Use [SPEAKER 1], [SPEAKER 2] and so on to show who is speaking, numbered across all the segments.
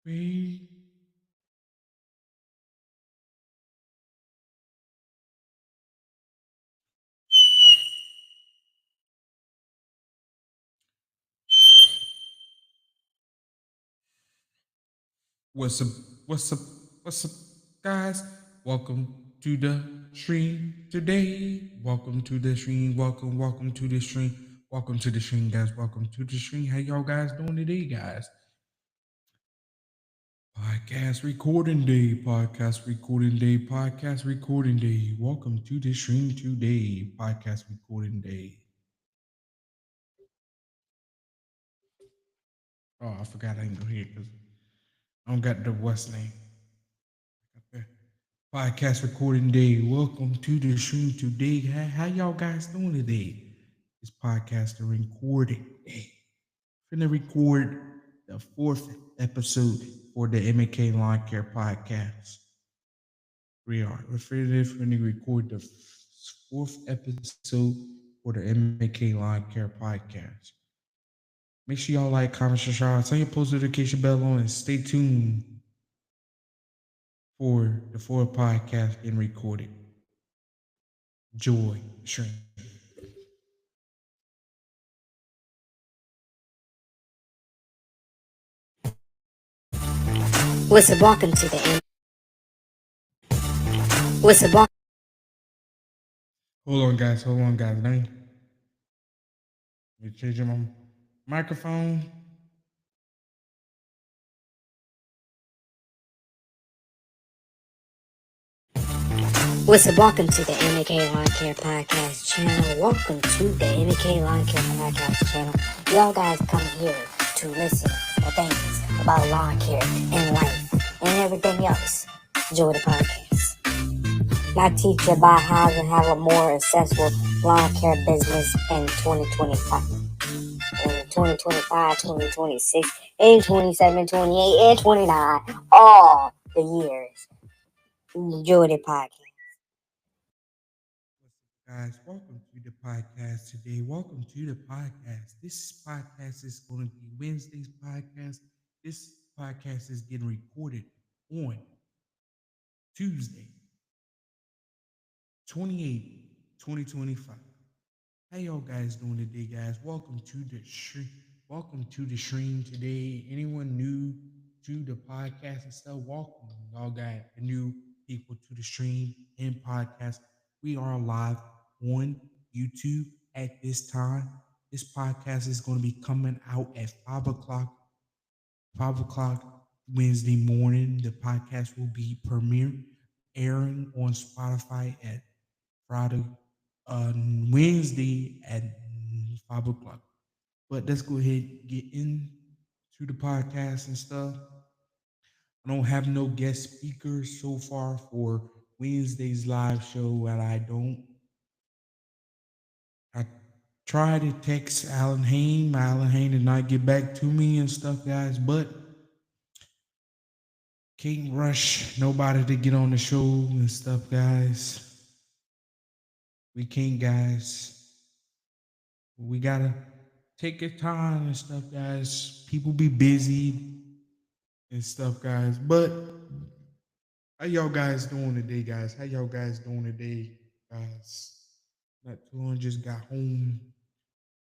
[SPEAKER 1] We what's up? What's up? What's up, guys? Welcome to the stream today. Welcome to the stream. Welcome to the stream. Welcome to the stream, guys. Welcome to the stream. How y'all guys doing today, guys? Podcast recording day. Podcast recording day. Podcast recording day. Welcome to the stream today. Podcast recording day. Oh, I forgot I ain't go here because I don't got the what's name. Okay. Podcast recording day. Welcome to the stream today. How y'all guys doing today? This podcast recording day. Finna record the fourth episode for the MK Lawn Care podcast. We're finna record the fourth episode for the MK Lawn Care podcast. Make sure y'all like, comment, subscribe, turn your post notification bell on, and stay tuned for the fourth podcast being recorded. Joy Stream.
[SPEAKER 2] What's up? Welcome to the What's up?
[SPEAKER 1] Hold on, guys. Let me change my microphone.
[SPEAKER 2] What's up? Welcome to the MK Lawn Care Podcast channel. Welcome to the MK Lawn Care Podcast channel. Y'all guys come here to listen to things about lawn care and life and everything else. Enjoy the podcast. I teach you about how to have a more successful lawn care business in 2025. In 2025, 2026, and 27, 28, and 29. All the years. Enjoy the podcast.
[SPEAKER 1] Guys, welcome to the podcast today. Welcome to the podcast. This podcast is going to be Wednesday's podcast. This podcast is getting recorded on Tuesday, 28, 2025. How y'all guys doing today, guys? Welcome to the stream. Welcome to the stream today. Anyone new to the podcast and stuff, welcome. Y'all got new people to the stream and podcast. We are live on YouTube at this time. This podcast is going to be coming out at 5 o'clock Wednesday morning. The podcast will be airing on Spotify at Friday, Wednesday at 5 o'clock. But let's go ahead and get into the podcast and stuff. I don't have no guest speakers so far for Wednesday's live show, and I tried to text Alan Hain. Alan Hain did not get back to me and stuff, guys, but can't rush nobody to get on the show and stuff, guys. We can't, guys. We gotta take your time and stuff, guys. People be busy and stuff, guys. But how y'all guys doing today, guys? How y'all guys doing today, guys? Not too long, just got home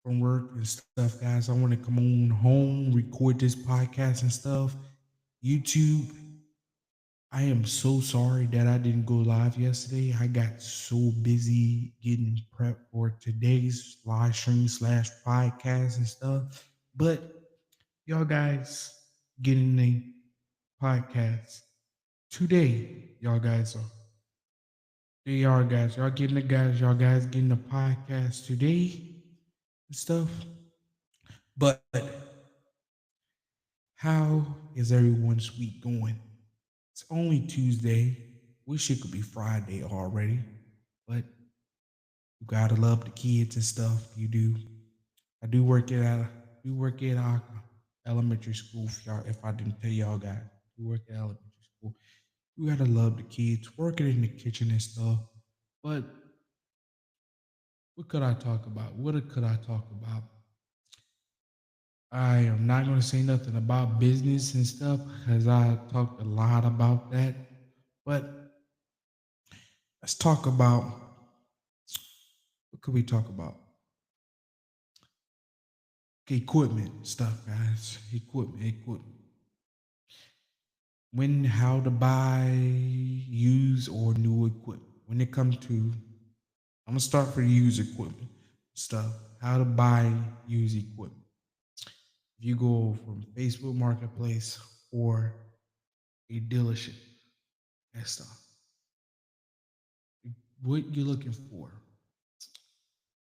[SPEAKER 1] from work and stuff, guys. I want to come on home, record this podcast and stuff. YouTube, I am so sorry that I didn't go live yesterday. I got so busy getting prepped for today's live stream slash podcast and stuff. But y'all guys getting the podcast today. Y'all guys are. They are guys. Y'all getting the guys. Y'all guys getting the podcast today and stuff. But how is everyone's week going? It's only Tuesday. Wish it could be Friday already, but you gotta love the kids and stuff. You do. I do work at elementary school. If I didn't tell y'all guys, you work at elementary school. You gotta love the kids. Working in the kitchen and stuff. But what could I talk about? What could I talk about? I am not going to say nothing about business and stuff because I talked a lot about that. But let's talk about what could we talk about? Equipment stuff, guys. Equipment. When, how to buy, use, or new equipment. When it comes to, I'm gonna start for use equipment stuff. How to buy, use equipment. If you go from Facebook Marketplace or a dealership, that stuff. What you're looking for?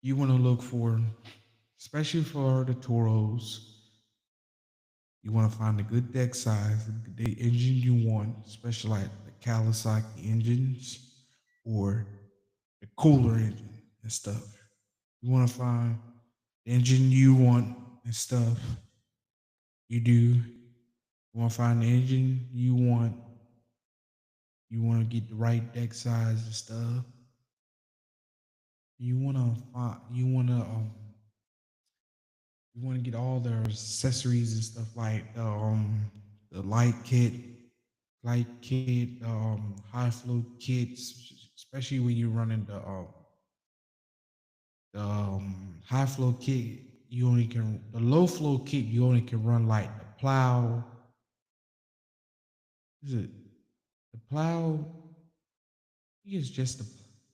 [SPEAKER 1] You want to look for, especially for the Toros. You want to find a good deck size, the engine you want, especially like the Kawasaki engines or the cooler engine and stuff. You want to find the engine you want and stuff. You do. You want to find the engine you want. You want to get the right deck size and stuff. You want to find. You want to get all their accessories and stuff like the light kit, high flow kits, especially when you're running the high flow kit. You only can the low flow kit. You only can run like the plow. Is it the plow? I think it's just the I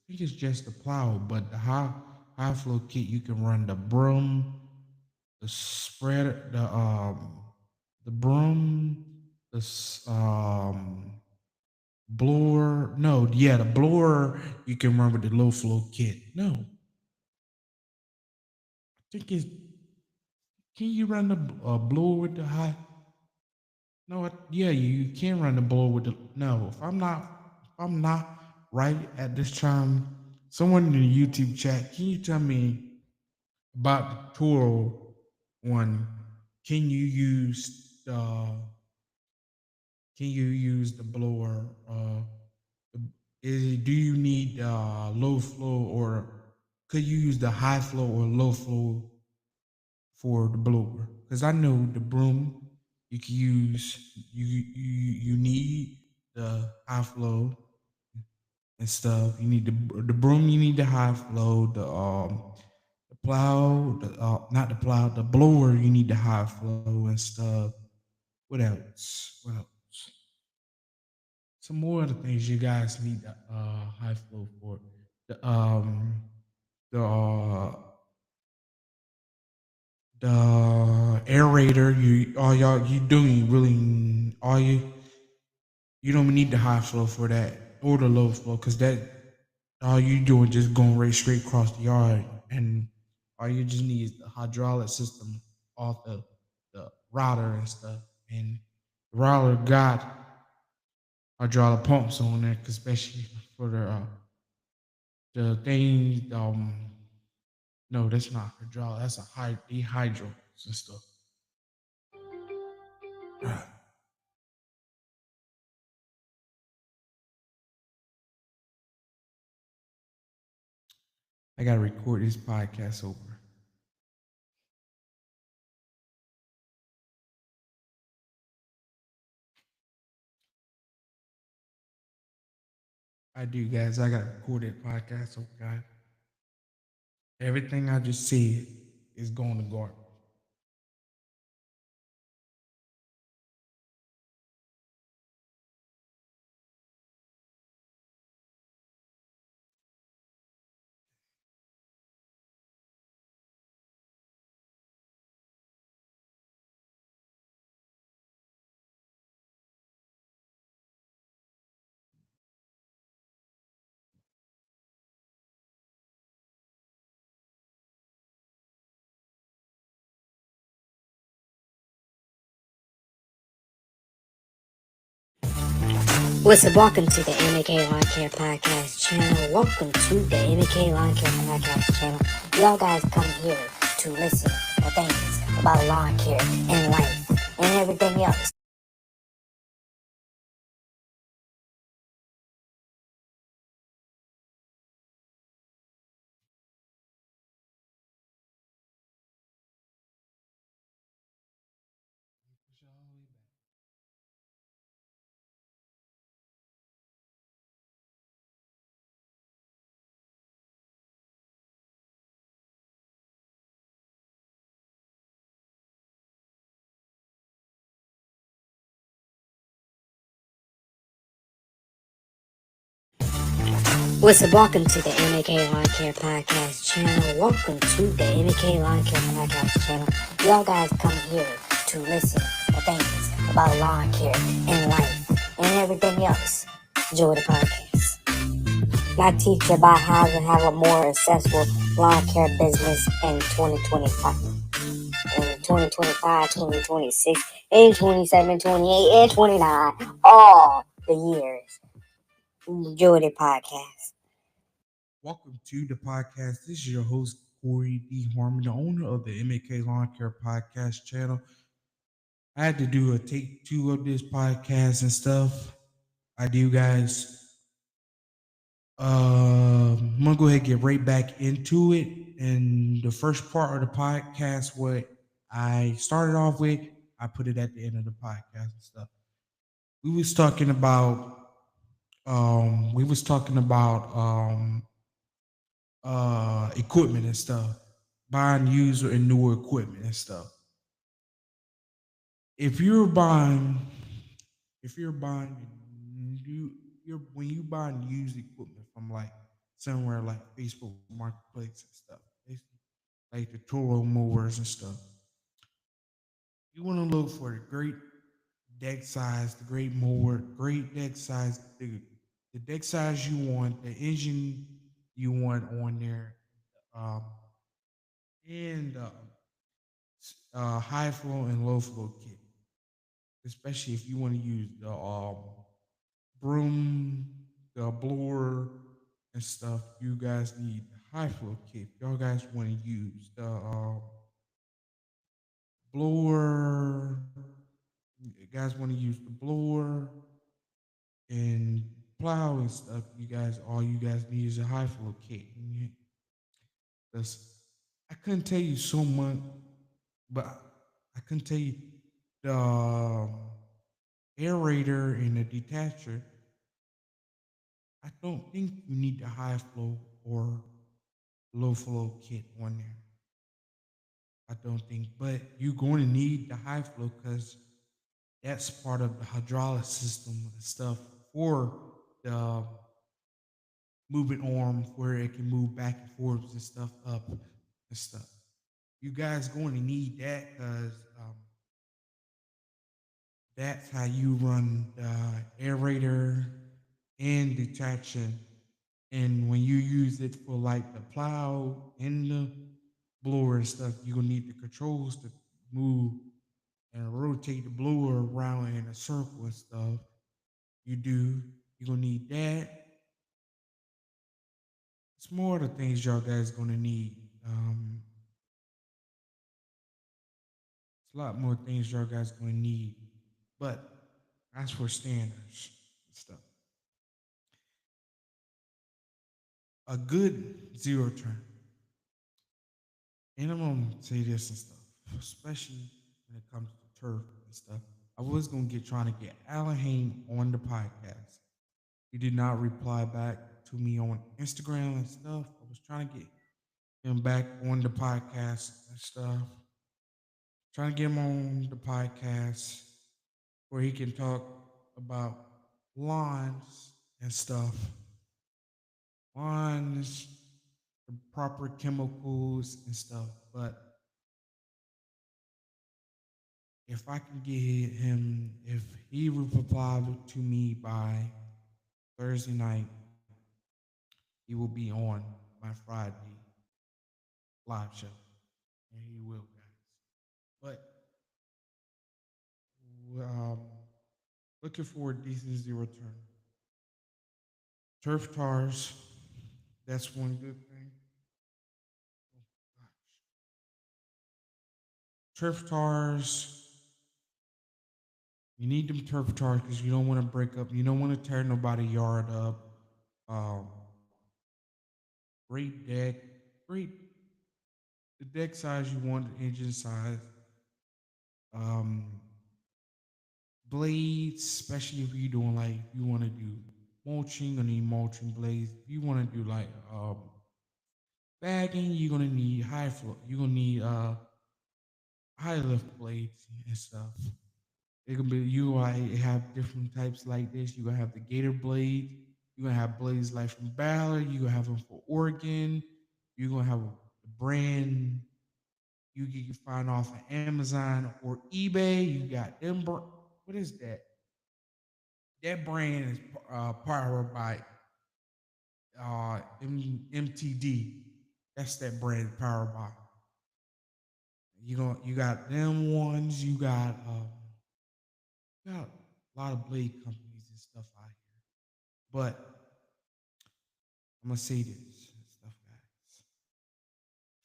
[SPEAKER 1] think it's just the plow, but the high flow kit you can run the broom, the spreader, the broom, the blower. No, yeah, the blower you can run with the low flow kit. No, I think it's can you run the blower with the high? No, yeah, you can run the blower with the no. If I'm not right at this time, someone in the YouTube chat, can you tell me about the Toro one? Can you use the Can you use the blower? Do you need low flow or could you use the high flow or low flow for the blower? Because I know the broom you can use. You need the high flow and stuff. You need the broom. You need the high flow. The plow. The not the plow. The blower. You need the high flow and stuff. What else? What else? Some more of the things you guys need the high flow for. The the uh the aerator, you all y'all you doing really all you don't need the high flow for that or the low flow because that all you doing just going right straight across the yard and all you just need is the hydraulic system off the router and stuff and the router got hydraulic pumps on there, 'cause especially for the thing. No, that's not hydraulic. That's a high dehydro and stuff. Right. I gotta record this podcast over. I do, guys. I gotta record that podcast over, guys. Everything I just said is going to garbage.
[SPEAKER 2] What's up? Welcome to the MK Lawn Care Podcast channel. Welcome to the MK Lawn Care Podcast channel. Y'all guys come here to listen to things about lawn care and life and everything else. What's up? Welcome to the MAK Lawn Care Podcast channel. Welcome to the MAK Lawn Care Podcast channel. Y'all guys come here to listen to things about lawn care and life and everything else. Enjoy the podcast. I teach you about how to have a more successful lawn care business in 2025. In 2025, 2026, and 27, 28, and 29. All the years. Enjoy the podcast.
[SPEAKER 1] Welcome to the podcast. This is your host, Corey D. Harmon, the owner of the MAK Lawn Care Podcast channel. I had to do a take two of this podcast and stuff. I do, guys. I'm gonna go ahead and get right back into it. And the first part of the podcast, what I started off with, I put it at the end of the podcast and stuff. We was talking about equipment and stuff, buying used and newer equipment and stuff. If you're buying if you're buying new you're when you buying used equipment from like somewhere like Facebook Marketplace and stuff, like the Toro mowers and stuff, you want to look for the great deck size, the great mower, great deck size, the deck size you want, the engine you want on there, um, and high flow and low flow kit, especially if you want to use the broom, the blower, and stuff. You guys need the high flow kit. Y'all guys want to use the blower. You guys want to use the blower and plow and stuff. All you guys need is a high flow kit. Because I couldn't tell you so much, but I couldn't tell you the aerator and the detacher. I don't think you need the high flow or low flow kit on there. I don't think, but you're going to need the high flow because that's part of the hydraulic system and stuff for the moving arm where it can move back and forth and stuff up and stuff. You guys going to need that because that's how you run the aerator and detection. And when you use it for like the plow and the blower and stuff, you're gonna need the controls to move and rotate the blower around in a circle and stuff. You're gonna need that. It's more of the things y'all guys gonna need. It's a lot more things y'all guys gonna need. But that's for standards and stuff. A good zero turn. And I'm gonna say this and stuff, especially when it comes to turf and stuff. I was gonna get trying to get Alan Hain on the podcast. He did not reply back to me on Instagram and stuff. I was trying to get him back on the podcast and stuff. Trying to get him on the podcast where he can talk about lawns and stuff. Lawns, the proper chemicals and stuff. But if I can get him, if he will reply to me by Thursday night, he will be on my Friday live show. And he will, guys. But um, looking for a decent zero turn. Turf tars, that's one good thing. Oh, gosh. Turf tars, you need them turf tars because you don't want to break up. You don't want to tear nobody yard up. Um, great deck, great the deck size you want, the engine size. Um, blades, especially if you're doing like you want to do mulching, or need mulching blades. If you want to do like bagging, you're gonna need high flow. You're gonna need high lift blades and stuff. It can be you have different types like this. You gonna have the gator blade. You're gonna have Blaze Light from Ballard. You're gonna have them for Oregon. You're gonna have a brand you can find off of Amazon or eBay. You got them. What is that? That brand is powered by MTD. That's that brand powered by. You got them ones. You got a lot of blade companies and stuff out here. But I'm gonna say this stuff, guys.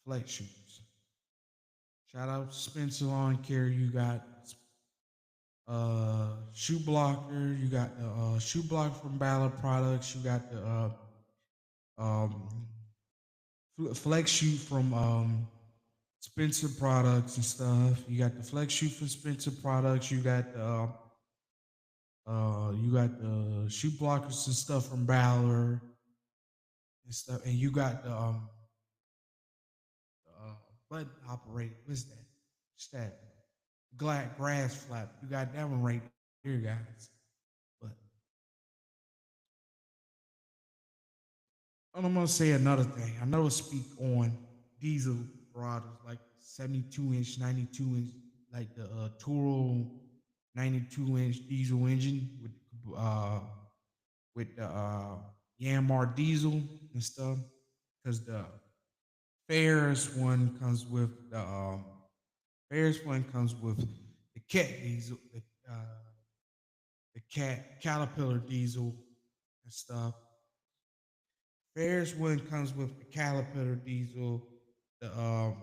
[SPEAKER 1] Flex shoes. Shout out to Spencer Lawn Care. You got shoe blocker. You got the shoe blocker from Ballard Products. You got the um flex shoe from Spencer Products and stuff. You got the flex shoe from Spencer Products. You got the shoe blockers and stuff from Ballard and stuff. And you got the button operated. What's that? What's that? Grass flap. You got that one right here, guys. But I'm gonna say another thing. I never speak on diesel products like 72 inch, 92 inch, like the Toro 92-inch diesel engine with the Yanmar diesel and stuff. Because the Ferris one comes with the cat diesel, the cat Caterpillar diesel and stuff. Ferris one comes with the Caterpillar diesel. The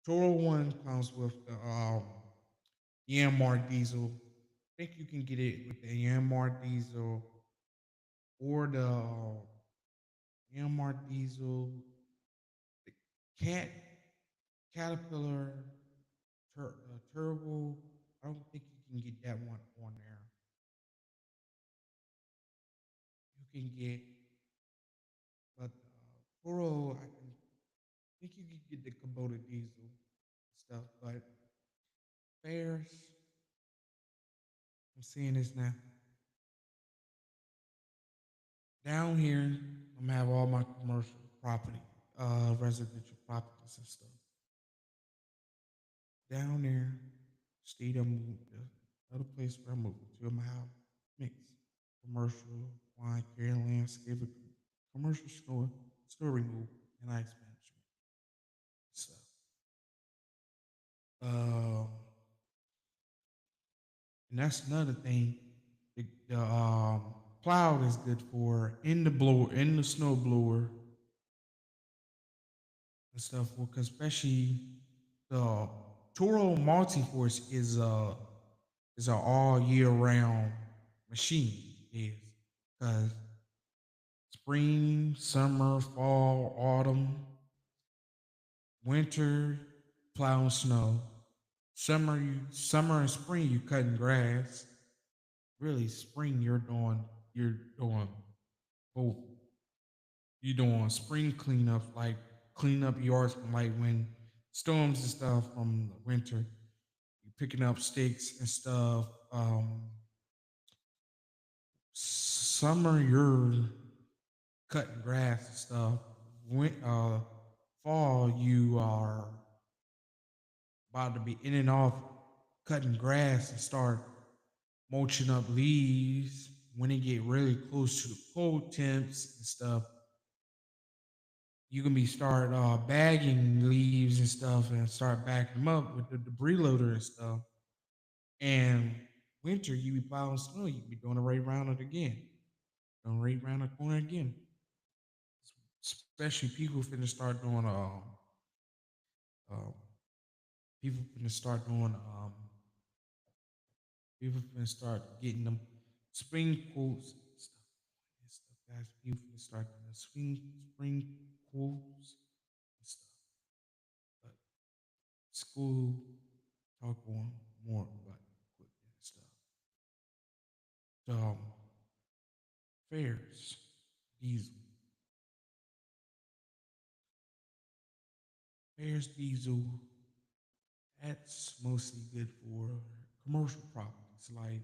[SPEAKER 1] Toro one comes with the Yanmar diesel. I think you can get it with the Yanmar diesel or the Yanmar diesel, the cat Caterpillar turbo. I don't think you can get that one on there. You can get, but Toro, think you can get the Kubota diesel stuff, but Bears, I'm seeing this now. Down here, I'm gonna have all my commercial property, residential properties and stuff. Down there, state I moved, the other place where I moved to, I'm gonna have mix commercial, wine care, landscape, commercial store removal, and ice management. So, uh, and that's another thing. The plow is good for in the snow blower and stuff. Because especially the Toro Multiforce is a all year round machine. Is because spring, summer, fall, autumn, winter, plowing snow. Summer and spring you cutting grass. Really, spring you're doing both. You're doing spring cleanup, like clean up yards from like when storms and stuff from the winter. You picking up sticks and stuff. Summer you're cutting grass and stuff. Fall you are about to be in and off cutting grass and start mulching up leaves when it get really close to the cold temps and stuff. You can be start bagging leaves and stuff and start backing them up with the debris loader and stuff. And winter, you be plowing snow, you be doing it right around it again, doing right around the corner again. Especially uh, people finna start doing people finna start getting them spring quotes and stuff, guys. People finna start doing the spring quotes and stuff. But school talk on more about equipment and stuff. Um, Fairs, diesel, Fairs diesel. That's mostly good for commercial properties. properties, like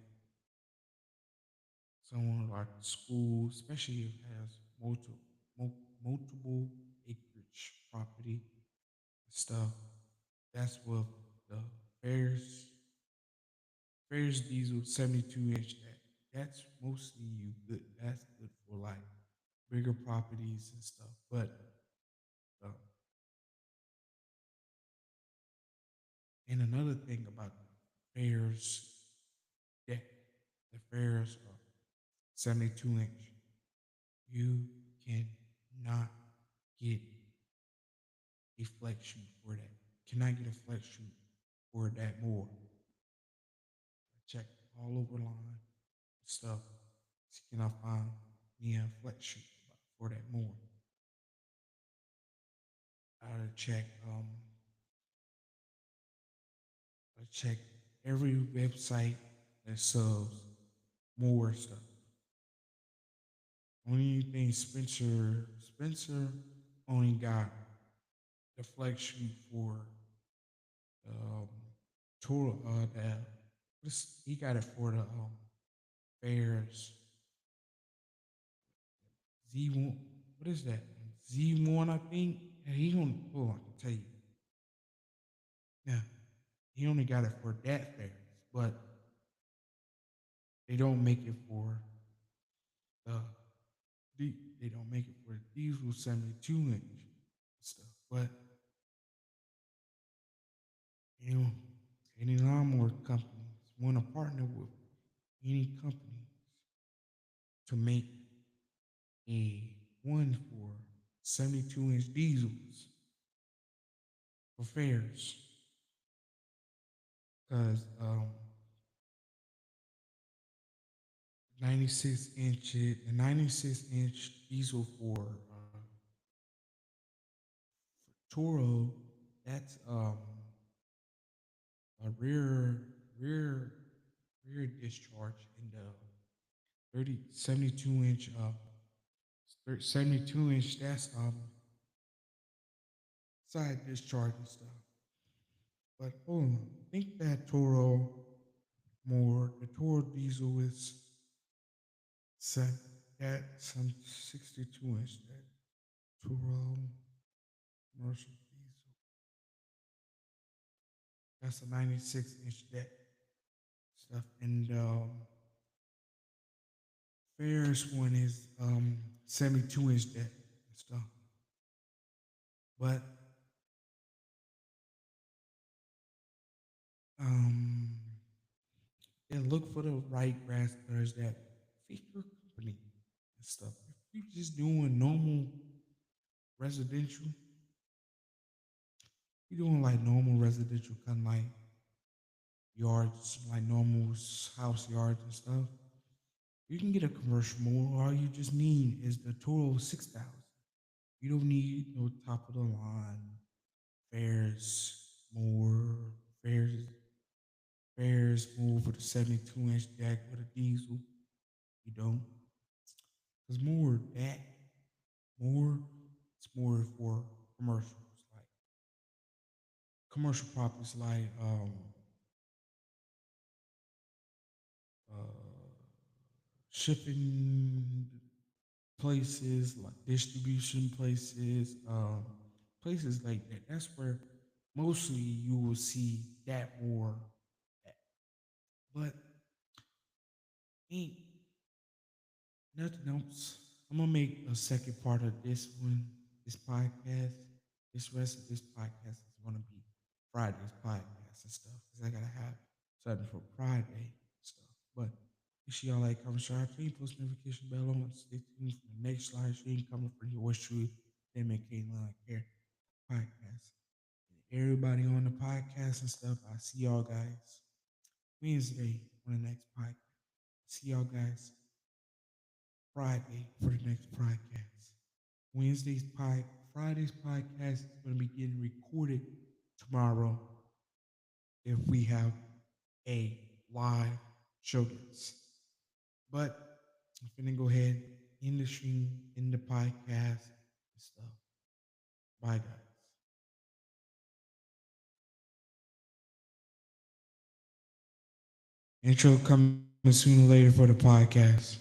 [SPEAKER 1] someone like school, especially if it has multiple acreage property stuff. That's what the Bears Bears diesel 72 inch. That's mostly you good. That's good for like bigger properties and stuff. But uh, and another thing about Bears deck, the Bears are 72 inch. You cannot get a flex shoot for that. Cannot get a flex shoot for that more. I checked all over line stuff. Can I find me a flex shoot for that more? I check I check every website that sells more stuff. Only thing Spencer only got the flex shoot for um total that he got it for the Bears Z1. What is that? Z1, I think. And he only hold on, I can tell you. Yeah. He only got it for that Bears, but they don't make it for the they don't make it for the diesel 72 inch stuff. But you know, any lawnmower companies want to partner with any companies to make a one for 72 inch diesels for fairs. Because the 96 inch diesel for Toro, that's a rear rear discharge in the 72 inch 72 inch, that's side discharge and stuff. But hold on, I think that the Toro diesel is set at some 62 inch, that Toro commercial diesel. That's a 96 inch deck stuff. And Ferris one is 72 inch deck and stuff. But um and look for the right grass cutters that fit your company and stuff. If you just doing normal residential, you doing like normal residential kind of like yards, like normal house yards and stuff, you can get a commercial mower. All you just need is the Toro 6000. You don't need no top of the line Ferris mower, Ferris Ferris mower with a 72 inch jack with a diesel. You don't. Because more, it's more for commercials, like commercial properties like uh, shipping places, like distribution places, places like that. That's where mostly you will see that more at. But ain't nothing else. I'm gonna make a second part of this one, this podcast. This rest of this podcast is gonna be Friday's podcast and stuff. Cause I gotta have something for Friday and stuff. But make sure y'all like, comment, share, please post notification bell on. Stay tuned for the next live stream coming from yours truly, MK Line Care podcast. And everybody on the podcast and stuff, I see y'all guys Wednesday on the next podcast. See y'all guys Friday for the next podcast. Friday's podcast is going to be getting recorded tomorrow if we have a live show guest. But I'm finna go ahead in the stream, in the podcast and stuff. Bye, guys. Intro coming sooner or later for the podcast.